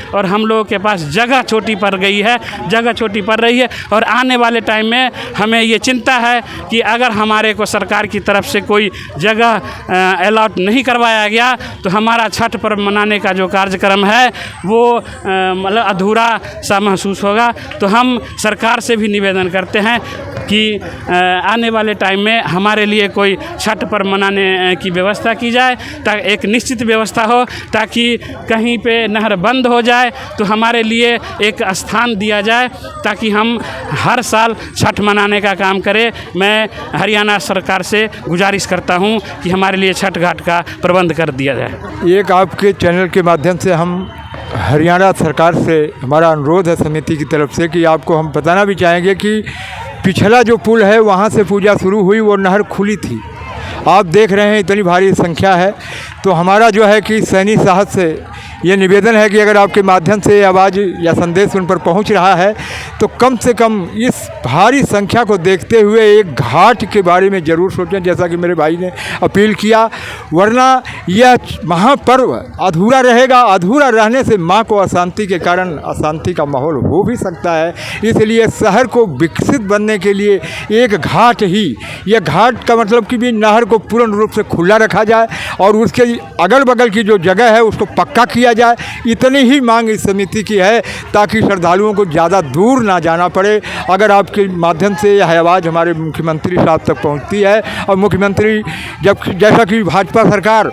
और हम लोगों के पास जगह छोटी पड़ गई है, जगह छोटी पड़ रही है। और आने वाले टाइम में हमें ये चिंता है कि अगर हमारे को सरकार की तरफ से कोई जगह अलॉट नहीं करवाया गया तो हमारा छठ पर्व मनाने का जो कार्यक्रम है वो मतलब अधूरा सा महसूस होगा। तो हम सरकार से भी निवेदन करते हैं कि आने वाले टाइम में हमारे लिए कोई छठ पर्व मनाने की व्यवस्था की जाए, ताकि एक निश्चित व्यवस्था हो, ताकि कहीं पे नहर बंद हो जाए तो हमारे लिए एक स्थान दिया जाए ताकि हम हर साल छठ मनाने का काम करें। मैं हरियाणा सरकार से गुजारिश करता हूं कि हमारे लिए छठ घाट का प्रबंध कर दिया जाए। एक आपके चैनल के माध्यम से हम हरियाणा सरकार से हमारा अनुरोध है समिति की तरफ से कि आपको हम बताना भी चाहेंगे कि पिछला जो पुल है वहाँ से पूजा शुरू हुई, वो नहर खुली थी। आप देख रहे हैं इतनी भारी संख्या है। तो हमारा जो है कि सैनी साहब से ये निवेदन है कि अगर आपके माध्यम से आवाज़ या संदेश उन पर पहुंच रहा है तो कम से कम इस भारी संख्या को देखते हुए एक घाट के बारे में ज़रूर सोचें, जैसा कि मेरे भाई ने अपील किया। वरना यह महापर्व अधूरा रहेगा। अधूरा रहने से माँ को अशांति के कारण अशांति का माहौल हो भी सकता है। इसलिए शहर को विकसित बनने के लिए एक घाट ही, यह घाट का मतलब कि भी नहर को पूर्ण रूप से खुला रखा जाए और उसके अगल बगल की जो जगह है उसको पक्का किया जाए। इतनी ही मांग इस समिति की है ताकि श्रद्धालुओं को ज़्यादा दूर ना जाना पड़े। अगर आपके माध्यम से यह आवाज़ हमारे मुख्यमंत्री साहब तक पहुंचती है और मुख्यमंत्री जैसा कि भाजपा सरकार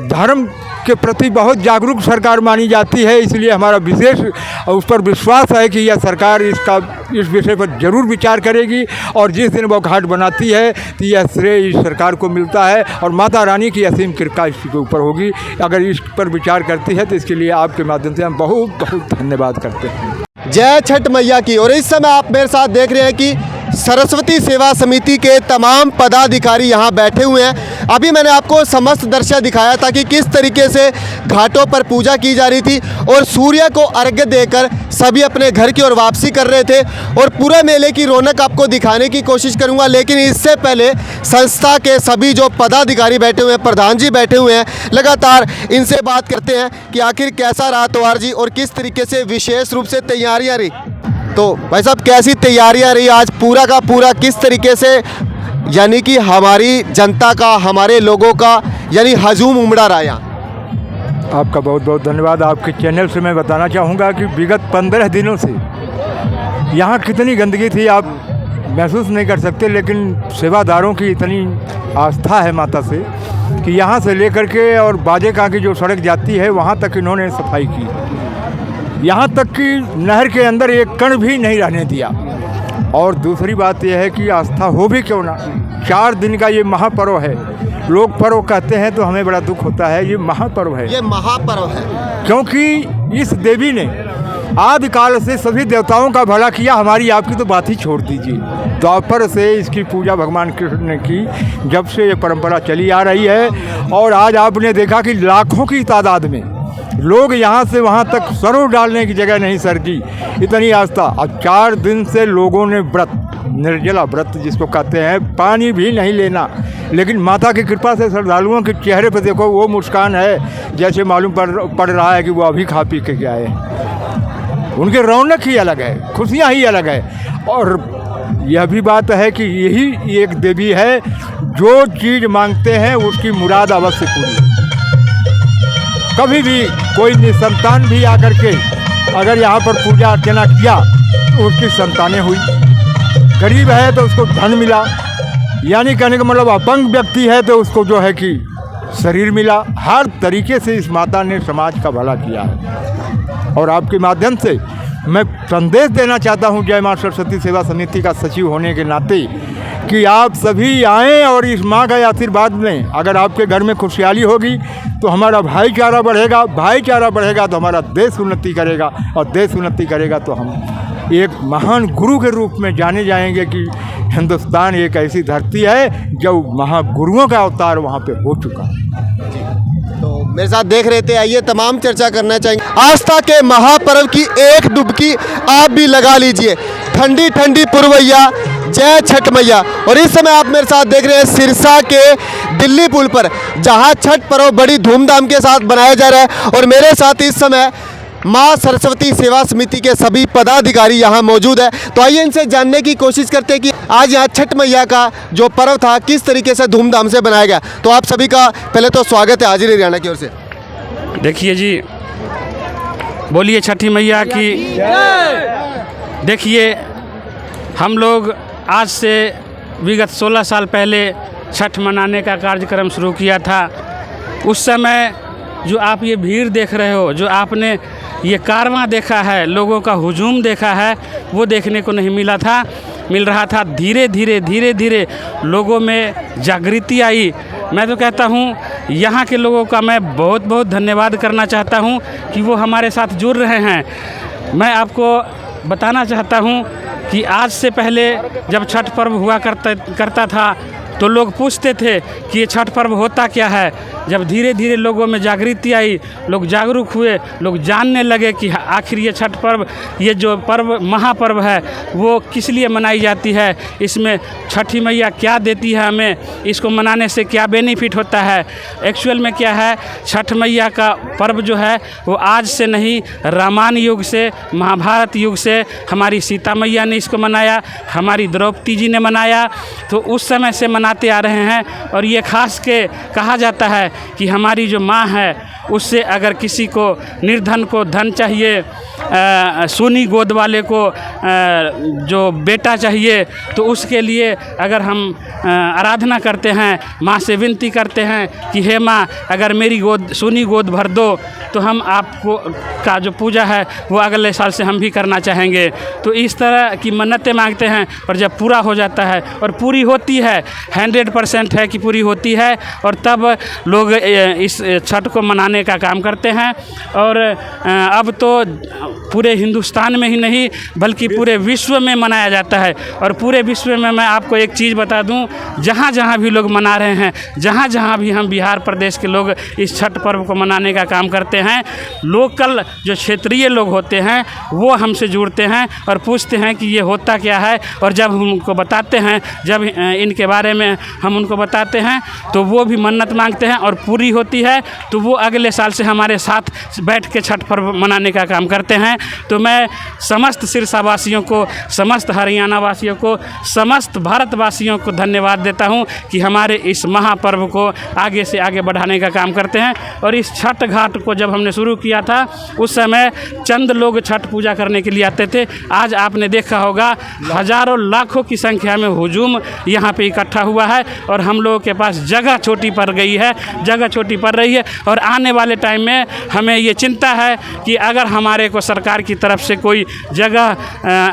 धर्म के प्रति बहुत जागरूक सरकार मानी जाती है, इसलिए हमारा विशेष उस पर विश्वास है कि यह सरकार इस विषय पर ज़रूर विचार करेगी और जिस दिन वो घाट बनाती है तो यह श्रेय इस सरकार को मिलता है और माता रानी की असीम कृपा इसके ऊपर होगी। अगर इस पर विचार करती है तो इसके लिए आपके माध्यम से हम बहुत बहुत धन्यवाद करते हैं। जय छठ मैया की। और इस समय आप मेरे साथ देख रहे हैं कि सरस्वती सेवा समिति के तमाम पदाधिकारी यहाँ बैठे हुए हैं। अभी मैंने आपको समस्त दृश्य दिखाया था कि किस तरीके से घाटों पर पूजा की जा रही थी और सूर्य को अर्घ्य देकर सभी अपने घर की ओर वापसी कर रहे थे। और पूरे मेले की रौनक आपको दिखाने की कोशिश करूंगा, लेकिन इससे पहले संस्था के सभी जो पदाधिकारी बैठे हुए हैं, प्रधान जी बैठे हुए हैं, लगातार इनसे बात करते हैं कि आखिर कैसा रहा त्योहार जी और किस तरीके से विशेष रूप से तैयारियाँ रही। तो भाई साहब, कैसी तैयारियां रही आज पूरा का पूरा, किस तरीके से यानी कि हमारी जनता का, हमारे लोगों का यानी हजूम उमड़ा रहा यहाँ? आपका बहुत बहुत धन्यवाद। आपके चैनल से मैं बताना चाहूँगा कि विगत 15 दिनों से यहाँ कितनी गंदगी थी आप महसूस नहीं कर सकते, लेकिन सेवादारों की इतनी आस्था है माता से कि यहाँ से लेकर के और बाजेका की जो सड़क जाती है वहाँ तक इन्होंने सफाई की। यहाँ तक कि नहर के अंदर एक कण भी नहीं रहने दिया। और दूसरी बात यह है कि आस्था हो भी क्यों ना, 4 दिन का ये महापर्व है। लोग पर्व कहते हैं तो हमें बड़ा दुख होता है, ये महापर्व है। ये महापर्व है क्योंकि इस देवी ने आदिकाल से सभी देवताओं का भला किया। हमारी आपकी तो बात ही छोड़ दीजिए, द्वापर से इसकी पूजा भगवान कृष्ण ने की, जब से ये परंपरा चली आ रही है। और आज आपने देखा कि लाखों की तादाद में लोग यहाँ से वहाँ तक सरों डालने की जगह नहीं सरकी, इतनी आस्था। अब 4 दिन से लोगों ने व्रत, निर्जला व्रत जिसको कहते हैं, पानी भी नहीं लेना, लेकिन माता की कृपा से श्रद्धालुओं के चेहरे पर देखो वो मुस्कान है, जैसे मालूम पड़ रहा है कि वो अभी खा पी के आए हैं। उनकी रौनक ही अलग है, खुशियाँ ही अलग है। और यह भी बात है कि यही एक देवी है, जो चीज़ मांगते हैं उसकी मुराद अवश्य पूरी। कभी भी कोई निसंतान भी आकर के अगर यहाँ पर पूजा अर्चना किया तो उसकी संतानें हुई। गरीब है तो उसको धन मिला, यानी कहने का मतलब अपंग व्यक्ति है तो उसको जो है कि शरीर मिला। हर तरीके से इस माता ने समाज का भला किया है। और आपके माध्यम से मैं संदेश देना चाहता हूँ जय माँ सरस्वती सेवा समिति का सचिव होने के नाते कि आप सभी आएँ और इस माँ का आशीर्वाद लें। अगर आपके घर में खुशहाली होगी तो हमारा भाईचारा बढ़ेगा, भाईचारा बढ़ेगा तो हमारा देश उन्नति करेगा, और देश उन्नति करेगा तो हम एक महान गुरु के रूप में जाने जाएंगे कि हिंदुस्तान एक ऐसी धरती है जो महागुरुओं का अवतार वहाँ पे हो चुका है। तो मेरे साथ देख रहे थे, आइए तमाम चर्चा करना चाहेंगे। आस्था के महापर्व की एक डुबकी आप भी लगा लीजिए। ठंडी ठंडी पुरवैया, जय छठ मैया। और इस समय आप मेरे साथ देख रहे हैं सिरसा के दिल्ली पुल पर, जहां छठ पर्व बड़ी धूमधाम के साथ मनाया जा रहा है। और मेरे साथ इस समय माँ सरस्वती सेवा समिति के सभी पदाधिकारी यहाँ मौजूद है। तो आइए इनसे जानने की कोशिश करते हैं कि आज यहाँ छठ मैया का जो पर्व था किस तरीके से धूमधाम से बनाया गया। तो आप सभी का पहले तो स्वागत है हाजिर हरियाणा की ओर से। देखिए जी, बोलिए छठी मैया की। देखिए, हम लोग आज से विगत 16 साल पहले छठ मनाने का कार्यक्रम शुरू किया था। उस समय जो आप ये भीड़ देख रहे हो, जो आपने ये कारवां देखा है, लोगों का हुजूम देखा है, वो देखने को नहीं मिल रहा था। धीरे धीरे लोगों में जागृति आई। मैं तो कहता हूँ यहाँ के लोगों का मैं बहुत बहुत धन्यवाद करना चाहता हूँ कि वो हमारे साथ जुड़ रहे हैं। मैं आपको बताना चाहता हूँ कि आज से पहले जब छठ पर्व हुआ करता था तो लोग पूछते थे कि ये छठ पर्व होता क्या है। जब धीरे धीरे लोगों में जागृति आई, लोग जागरूक हुए, लोग जानने लगे कि आखिर ये छठ पर्व, ये जो पर्व महापर्व है, वो किस लिए मनाई जाती है, इसमें छठी मैया क्या देती है हमें, इसको मनाने से क्या बेनिफिट होता है। एक्चुअल में क्या है, छठ मैया का पर्व जो है वो आज से नहीं, रामायण युग से, महाभारत युग से हमारी सीता मैया ने इसको मनाया, हमारी द्रौपदी जी ने मनाया। तो उस समय से मनाते आ रहे हैं। और ये खास के कहा जाता है कि हमारी जो माँ है उससे अगर किसी को निर्धन को धन चाहिए, सोनी गोद वाले को जो बेटा चाहिए, तो उसके लिए अगर हम आराधना करते हैं, माँ से विनती करते हैं कि हे माँ अगर मेरी सोनी गोद भर दो, तो हम आपको का जो पूजा है वो अगले साल से हम भी करना चाहेंगे। तो इस तरह की मन्नतें मांगते हैं और जब पूरा हो जाता है और पूरी होती है, 100% है कि पूरी होती है, और तब लोग इस छठ को मनाने का काम करते हैं। और अब तो पूरे हिंदुस्तान में ही नहीं बल्कि पूरे विश्व में मनाया जाता है। और पूरे विश्व में मैं आपको एक चीज़ बता दूं, जहाँ जहाँ भी लोग मना रहे हैं, जहाँ जहाँ भी हम बिहार प्रदेश के लोग इस छठ पर्व को मनाने का काम करते हैं, लोकल जो क्षेत्रीय लोग होते हैं वो हमसे जुड़ते हैं और पूछते हैं कि ये होता क्या है। और जब हम उनको बताते हैं, जब इनके बारे में हम उनको बताते हैं, तो वो भी मन्नत मांगते हैं और पूरी होती है। तो वो अगले साल से हमारे साथ बैठ के छठ पर्व मनाने का काम करते हैं। तो मैं समस्त सिरसा वासियों को, समस्त हरियाणा वासियों को, समस्त भारतवासियों को धन्यवाद देता हूं कि हमारे इस महापर्व को आगे से आगे बढ़ाने का काम करते हैं। और इस छठ घाट को जब हमने शुरू किया था उस समय चंद लोग छठ पूजा करने के लिए आते थे। आज आपने देखा होगा हजारों लाखों की संख्या में हुजूम यहाँ पे इकट्ठा हुआ है। और हम लोगों के पास जगह छोटी पड़ रही है। और आने वाले टाइम में हमें ये चिंता है कि अगर हमारे को सरकार की तरफ से कोई जगह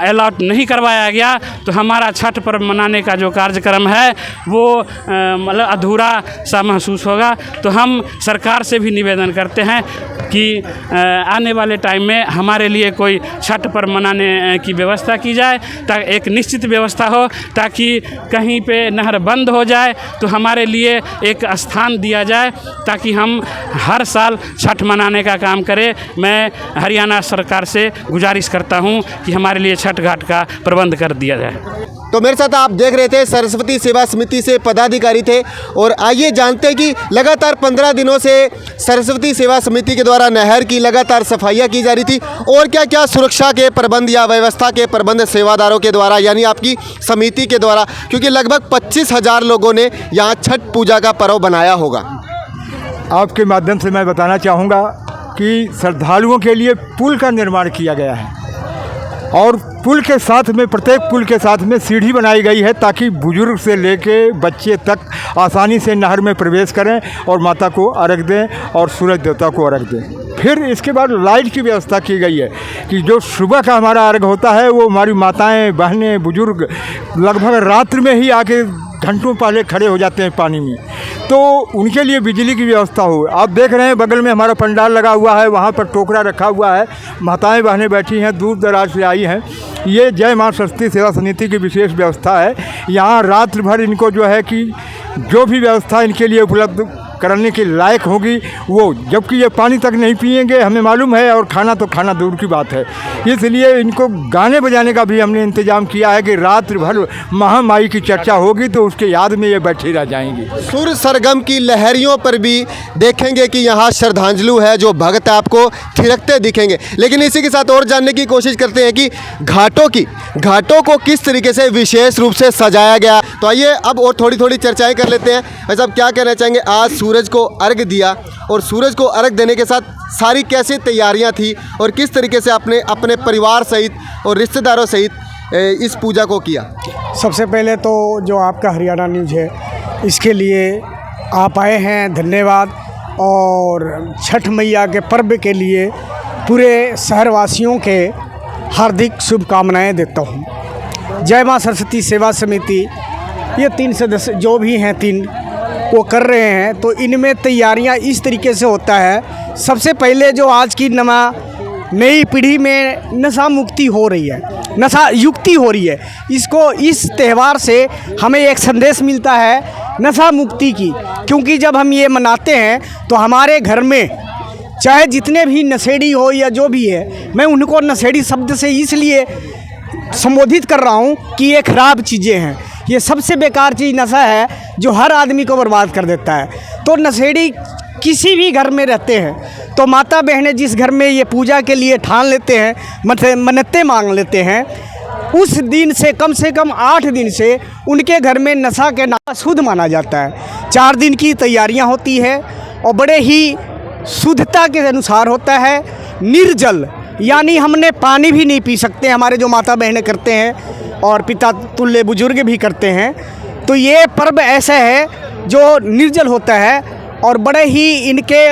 अलॉट नहीं करवाया गया तो हमारा छठ पर्व मनाने का जो कार्यक्रम है वो मतलब अधूरा सा महसूस होगा। तो हम सरकार से भी निवेदन करते हैं कि आने वाले टाइम में हमारे लिए कोई छठ पर्व मनाने की व्यवस्था की जाए, ताकि एक निश्चित व्यवस्था हो, ताकि कहीं पे नहर बंद हो जाए तो हमारे लिए एक स्थान दिया जाए ताकि हम हर साल छठ मनाने का काम करें। मैं हरियाणा सरकार से गुजारिश करता हूं कि हमारे लिए छठ घाट का प्रबंध कर दिया जाए। तो मेरे साथ आप देख रहे थे सरस्वती सेवा समिति से पदाधिकारी थे। और आइए जानते हैं कि लगातार 15 दिनों से सरस्वती सेवा समिति के द्वारा नहर की लगातार सफाइयाँ की जा रही थी और क्या क्या सुरक्षा के प्रबंध या व्यवस्था के प्रबंध सेवादारों के द्वारा यानी आपकी समिति के द्वारा, क्योंकि लगभग 25,000 लोगों ने यहाँ छठ पूजा का पर्व बनाया होगा। आपके माध्यम से मैं बताना चाहूँगा कि श्रद्धालुओं के लिए पुल का निर्माण किया गया है और पुल के साथ में, प्रत्येक पुल के साथ में सीढ़ी बनाई गई है ताकि बुजुर्ग से लेके बच्चे तक आसानी से नहर में प्रवेश करें और माता को अर्घ दें और सूरज देवता को अर्घ दें। फिर इसके बाद लाइट की व्यवस्था की गई है कि जो सुबह का हमारा अर्घ होता है वो हमारी माताएं, बहनें, बुजुर्ग लगभग रात्रि में ही आके घंटों पहले खड़े हो जाते हैं पानी में, तो उनके लिए बिजली की व्यवस्था हो। आप देख रहे हैं बगल में हमारा पंडाल लगा हुआ है, वहाँ पर टोकरा रखा हुआ है, माताएं बहनें बैठी हैं, दूर दराज से आई हैं। ये जय माँ सरस्वती सेवा समिति की विशेष व्यवस्था है। यहाँ रात्र भर इनको जो है कि जो भी व्यवस्था इनके लिए उपलब्ध करने के लायक होगी वो, जबकि ये पानी तक नहीं पिएंगे हमें मालूम है, और खाना तो खाना दूर की बात है। इसलिए इनको गाने बजाने का भी हमने इंतजाम किया है कि रात भर महामाई की चर्चा होगी तो उसके याद में ये बैठे रह जाएंगे। सुर सरगम की लहरियों पर भी देखेंगे कि यहाँ श्रद्धांजलि है, जो भक्त आपको थिरकते दिखेंगे। लेकिन इसी के साथ और जानने की कोशिश करते हैं कि घाटों को किस तरीके से विशेष रूप से सजाया गया। तो आइए अब और थोड़ी चर्चाएं कर लेते हैं। भाई साहब, क्या कहना चाहेंगे? आज सूरज को अर्घ दिया और सूरज को अर्घ देने के साथ सारी कैसी तैयारियां थी और किस तरीके से आपने अपने परिवार सहित और रिश्तेदारों सहित इस पूजा को किया? सबसे पहले तो जो आपका हरियाणा न्यूज़ है इसके लिए आप आए हैं, धन्यवाद। और छठ मैया के पर्व के लिए पूरे शहरवासियों के हार्दिक शुभकामनाएं देता हूं। जय मां सरस्वती सेवा समिति, ये 3 सदस्य जो भी हैं 3 वो कर रहे हैं। तो इनमें तैयारियां इस तरीके से होता है। सबसे पहले जो आज की नई पीढ़ी में नशा मुक्ति हो रही है, नशा युक्ति हो रही है, इसको इस त्यौहार से हमें एक संदेश मिलता है नशा मुक्ति की। क्योंकि जब हम ये मनाते हैं तो हमारे घर में चाहे जितने भी नशेड़ी हो या जो भी है, मैं उनको नशेड़ी शब्द से इसलिए संबोधित कर रहा हूँ कि ये खराब चीज़ें हैं। ये सबसे बेकार चीज़ नशा है जो हर आदमी को बर्बाद कर देता है। तो नशेड़ी किसी भी घर में रहते हैं तो माता बहनें जिस घर में ये पूजा के लिए ठान लेते हैं, मन्नतें मांग लेते हैं, उस दिन से कम 8 दिन से उनके घर में नशा के नाम शुद्ध माना जाता है। 4 दिन की तैयारियां होती है और बड़े ही शुद्धता के अनुसार होता है। निर्जल यानी हमने पानी भी नहीं पी सकते, हमारे जो माता बहनें करते हैं और पिता तुल्य बुजुर्ग भी करते हैं। तो ये पर्व ऐसा है जो निर्जल होता है और बड़े ही इनके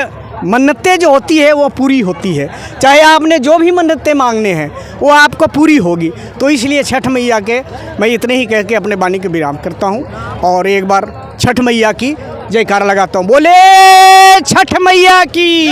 मन्नतें जो होती है वो पूरी होती है। चाहे आपने जो भी मन्नतें मांगने हैं वो आपको पूरी होगी। तो इसलिए छठ मैया के मैं इतने ही कह के अपने वाणी के विराम करता हूँ और एक बार छठ मैया की जयकारा लगाता हूँ। बोले छठ मैया की।